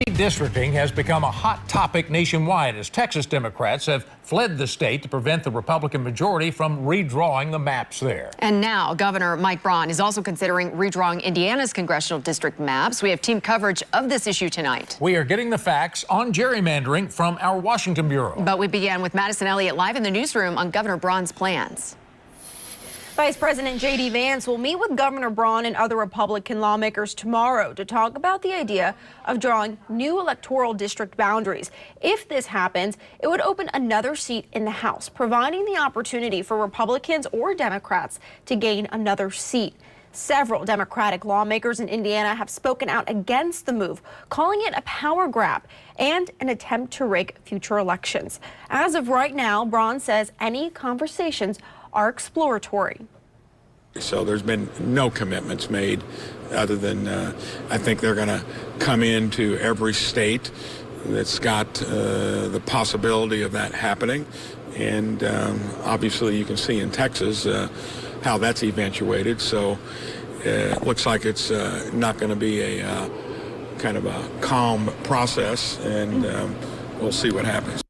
Redistricting has become a hot topic nationwide as Texas Democrats have fled the state to prevent the Republican majority from redrawing the maps there. And now Governor Mike Braun is also considering redrawing Indiana's congressional district maps. We have team coverage of this issue tonight. We are getting the facts on gerrymandering from our Washington bureau. But we began with Madison Elliott live in the newsroom on Governor Braun's plans. Vice President J.D. Vance will meet with Governor Braun and other Republican lawmakers tomorrow to talk about the idea of drawing new electoral district boundaries. If this happens, it would open another seat in the House, providing the opportunity for Republicans or Democrats to gain another seat. Several Democratic lawmakers in Indiana have spoken out against the move, calling it a power grab and an attempt to rig future elections. As of right now, Braun says any conversations are exploratory. So there's been no commitments made other than I think they're going to come into every state that's got the possibility of that happening. And obviously you can see in Texas how that's eventuated. So it looks like it's not going to be a kind of a calm process, and we'll see what happens.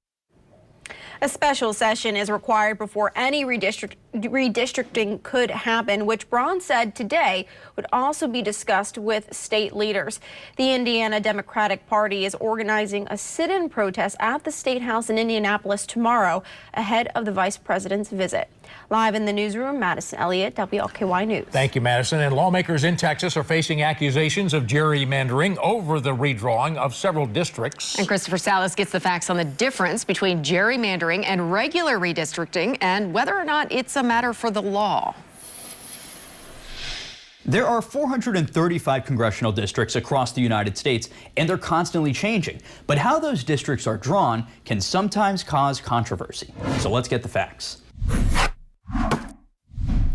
A special session is required before any redistricting could happen, which Braun said today would also be discussed with state leaders. The Indiana Democratic Party is organizing a sit-in protest at the State House in Indianapolis tomorrow ahead of the vice president's visit. Live in the newsroom, Madison Elliott, WLKY News. Thank you, Madison. And lawmakers in Texas are facing accusations of gerrymandering over the redrawing of several districts. And Christopher Salas gets the facts on the difference between gerrymandering and regular redistricting and whether or not it's a matter for the law. There are 435 congressional districts across the United States, and they're constantly changing. But how those districts are drawn can sometimes cause controversy. So let's get the facts.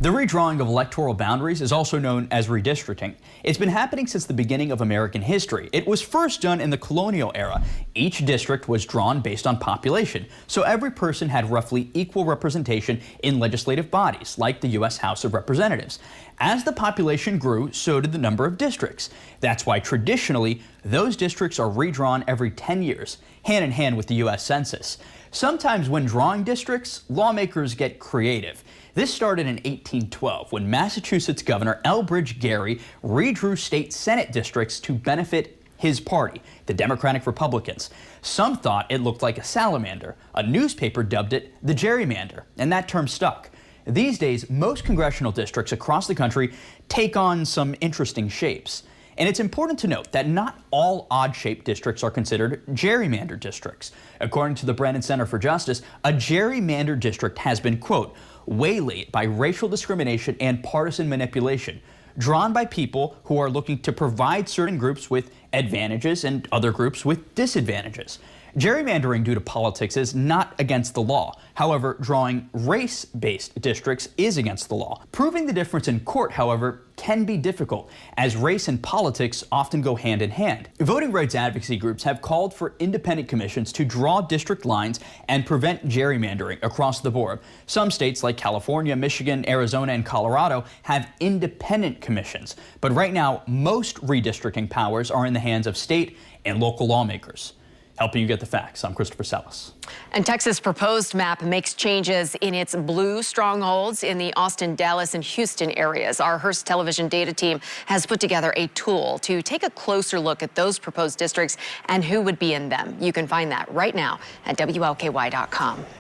The redrawing of electoral boundaries is also known as redistricting. It's been happening since the beginning of American history. It was first done in the colonial era. Each district was drawn based on population, so every person had roughly equal representation in legislative bodies, like the U.S. House of Representatives. As the population grew, so did the number of districts. That's why traditionally, those districts are redrawn every 10 years, hand in hand with the U.S. Census. Sometimes when drawing districts, lawmakers get creative. This started in 1812 when Massachusetts Governor Elbridge Gerry redrew state Senate districts to benefit his party, the Democratic Republicans. Some thought it looked like a salamander. A newspaper dubbed it the gerrymander, and that term stuck. These days, most congressional districts across the country take on some interesting shapes. And it's important to note that not all odd-shaped districts are considered gerrymander districts. According to the Brennan Center for Justice, a gerrymander district has been, quote, waylaid by racial discrimination and partisan manipulation, drawn by people who are looking to provide certain groups with advantages and other groups with disadvantages. Gerrymandering due to politics is not against the law. However, drawing race-based districts is against the law. Proving the difference in court, however, can be difficult, as race and politics often go hand in hand. Voting rights advocacy groups have called for independent commissions to draw district lines and prevent gerrymandering across the board. Some states like California, Michigan, Arizona, and Colorado have independent commissions. But right now, most redistricting powers are in the hands of state and local lawmakers. Helping you get the facts, I'm Christopher Salas. And Texas' proposed map makes changes in its blue strongholds in the Austin, Dallas, and Houston areas. Our Hearst television data team has put together a tool to take a closer look at those proposed districts and who would be in them. You can find that right now at WLKY.com.